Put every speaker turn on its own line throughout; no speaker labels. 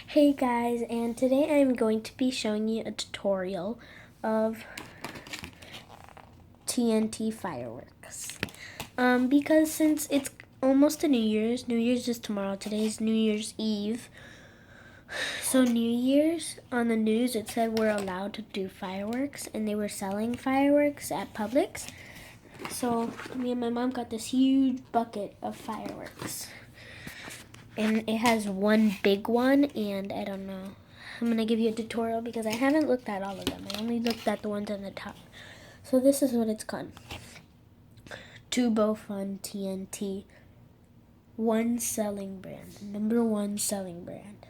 Hey guys, and today I'm going to be showing you a tutorial of TNT fireworks. Because since it's almost a New Year's is tomorrow, today's New Year's Eve. So New Year's, on the news it said we're allowed to do fireworks, and they were selling fireworks at Publix. So me and my mom got this huge bucket of fireworks. And it has one big one, and I don't know. I'm going to give you a tutorial because I haven't looked at all of them. I only looked at the ones on the top. So this is what it's called. TurboFun TNT. One selling brand. #1 selling brand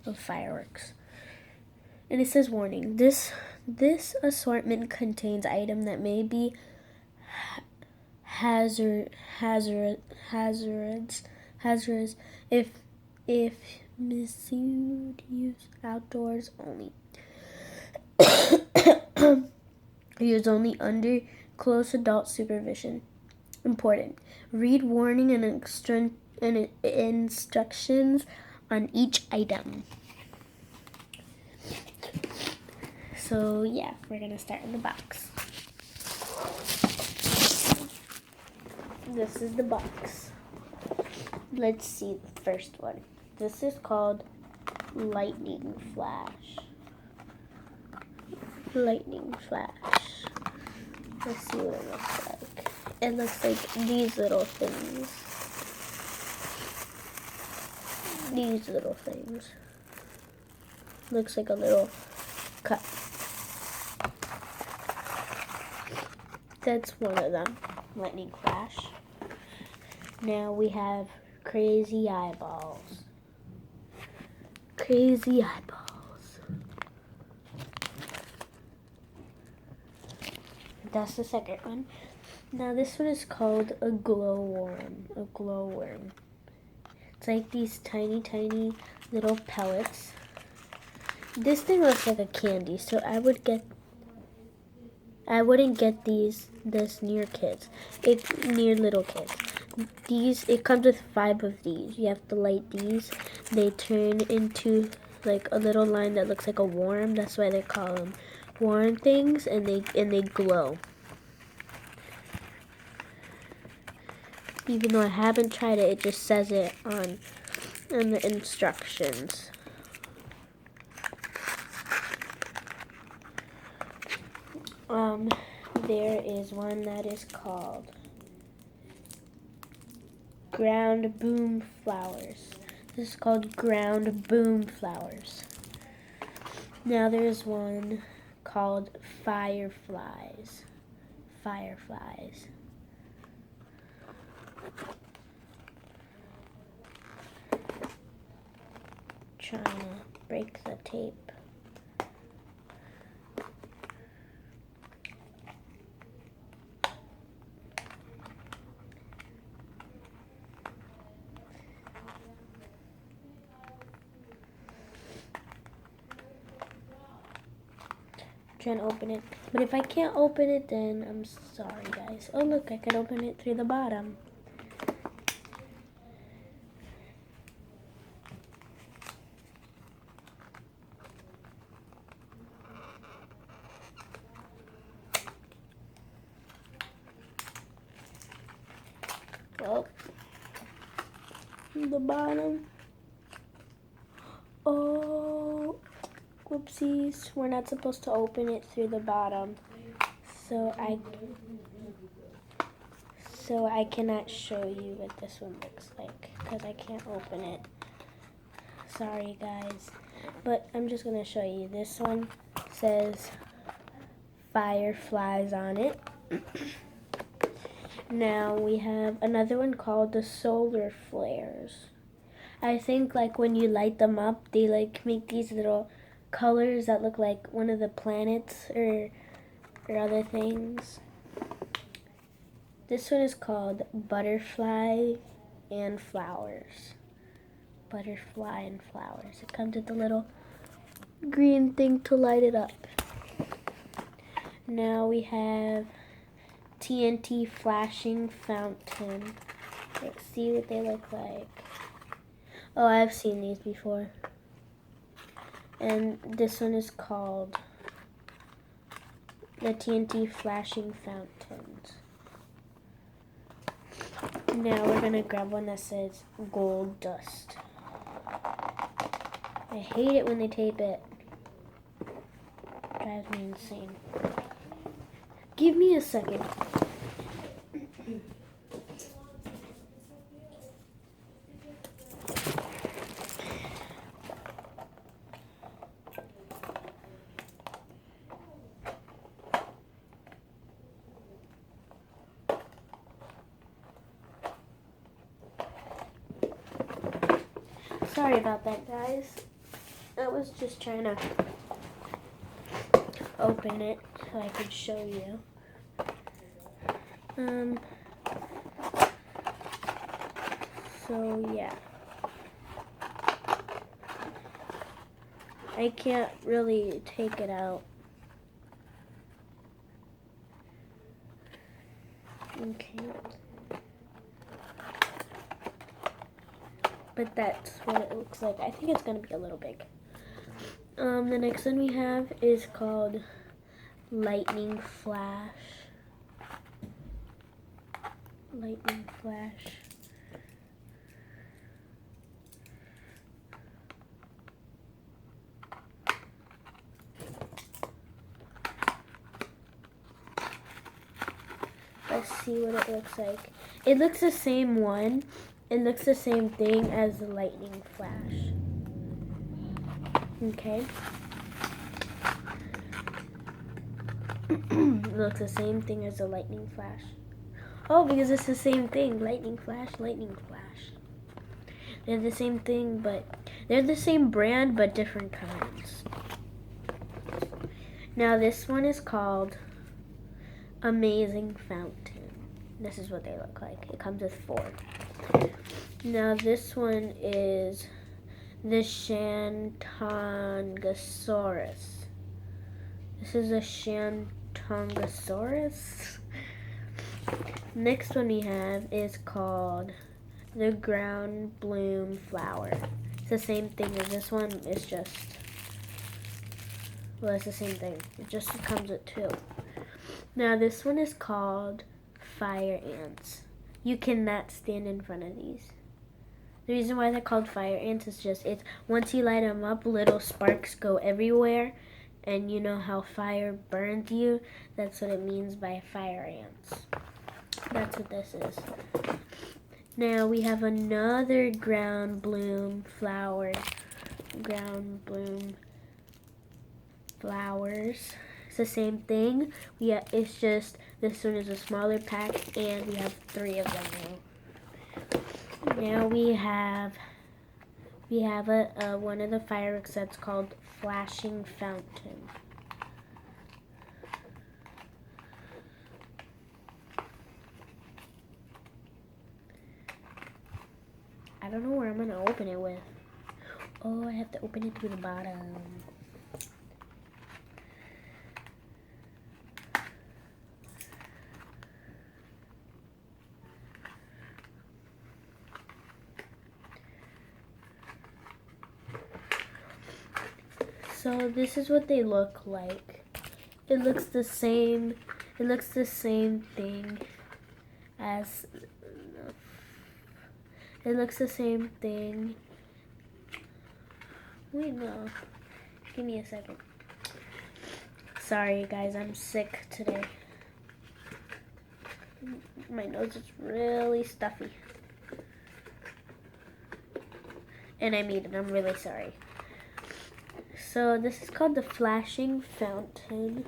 of fireworks. And it says warning. This assortment contains items that may be hazardous if misused outdoors only. Used only under close adult supervision. Important. Read warning and instructions on each item. So yeah, we're gonna start in the box. This is the box. Let's see the first one. This is called Lightning Flash. Lightning Flash. Let's see what it looks like. It looks like these little things. These little things. Looks like a little cup. That's one of them. Lightning Flash. Now we have Crazy Eyeballs. Crazy Eyeballs. That's the second one. Now this one is called a glowworm. A glowworm. It's like these tiny, tiny little pellets. This thing looks like a candy, so I wouldn't get this near kids. It's near little kids. It comes with 5 of these. You have to light these. They turn into like a little line that looks like a worm. That's why they call them worm things, and they glow. Even though I haven't tried it, it just says it on the instructions. There is one that is called Ground Boom Flowers. This is called Ground Boom Flowers. Now there's one called Fireflies. Fireflies. Trying to break the tape. Trying to open it, but if I can't open it, then I'm sorry guys. Oh look, I can open it through the bottom. Oh, the bottom. Oh, whoopsies, we're not supposed to open it through the bottom, so I cannot show you what this one looks like because I can't open it. Sorry guys, but I'm just gonna show you. This one says Fireflies on it. Now we have another one called the Solar Flares. I think like when you light them up, they like make these little colors that look like one of the planets or other things. This one is called Butterfly and Flowers. Butterfly and Flowers. It comes with a little green thing to light it up. Now we have TNT Flashing Fountain. Let's see what they look like. Oh, I've seen these before. And this one is called the TNT Flashing Fountains. Now we're gonna grab one that says Gold Dust. I hate it when they tape it. Drives me insane. Give me a second. Sorry about that, guys. I was just trying to open it so I could show you. So yeah. I can't really take it out. Okay. But that's what it looks like. I think it's gonna be a little big. The next one we have is called Lightning Flash. Lightning Flash. Let's see what it looks like. It looks the same one. It looks the same thing as the Lightning Flash. Okay. It looks the same thing as the Lightning Flash. Oh, because it's the same thing. Lightning Flash, Lightning Flash. They're the same thing, but they're the same brand, but different kinds. Now this one is called Amazing Fountain. This is what they look like. It comes with 4. Now this one is the Shantongosaurus. This is a Shantongosaurus. Next one we have is called the Ground Bloom Flower. It's the same thing as this one. It's just, well, it's the same thing. It just comes with 2. Now this one is called Fire Ants. You cannot stand in front of these. The reason why they're called fire ants is just, it's once you light them up, little sparks go everywhere, and you know how fire burns you? That's what it means by fire ants. That's what this is. Now we have another ground bloom flower. Ground bloom flowers. It's the same thing. It's just this one is a smaller pack, and we have 3 of them now. Now we have one of the fireworks that's called Flashing Fountain. I don't know where I'm gonna open it with. Oh, I have to open it through the bottom. So this is what they look like. It looks the same. It looks the same thing as. It looks the same thing. Wait, no. Give me a second. Sorry, guys. I'm sick today. My nose is really stuffy. And I mean it. I'm really sorry. So this is called the Flashing Fountain.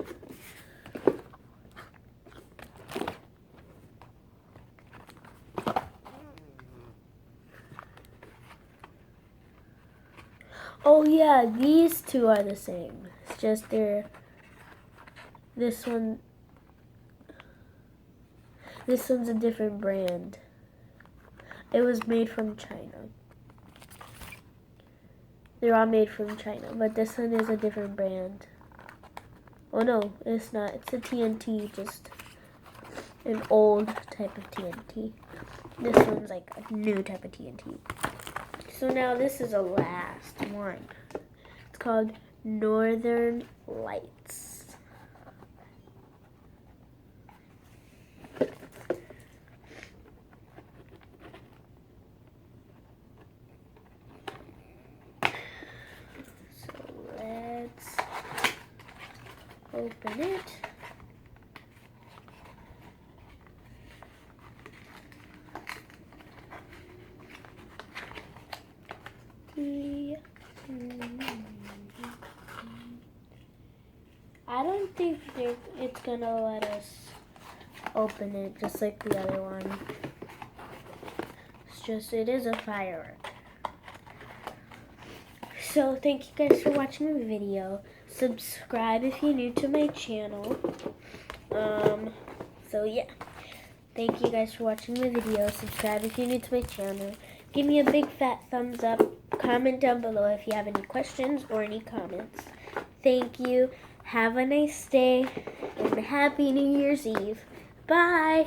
Oh yeah, these 2 are the same. It's just this one's a different brand. It was made from China. They're all made from China, but this one is a different brand. Oh no, it's not. It's a TNT, just an old type of TNT. This one's like a new type of TNT. So now this is the last one. It's called Northern Lights. So let's open it. I don't think it's gonna let us open it just like the other one. It is a firework. So thank you guys for watching the video. Subscribe if you're new to my channel. So yeah. Thank you guys for watching the video. Subscribe if you're new to my channel. Give me a big fat thumbs up. Comment down below if you have any questions or any comments. Thank you. Have a nice day and happy New Year's Eve. Bye.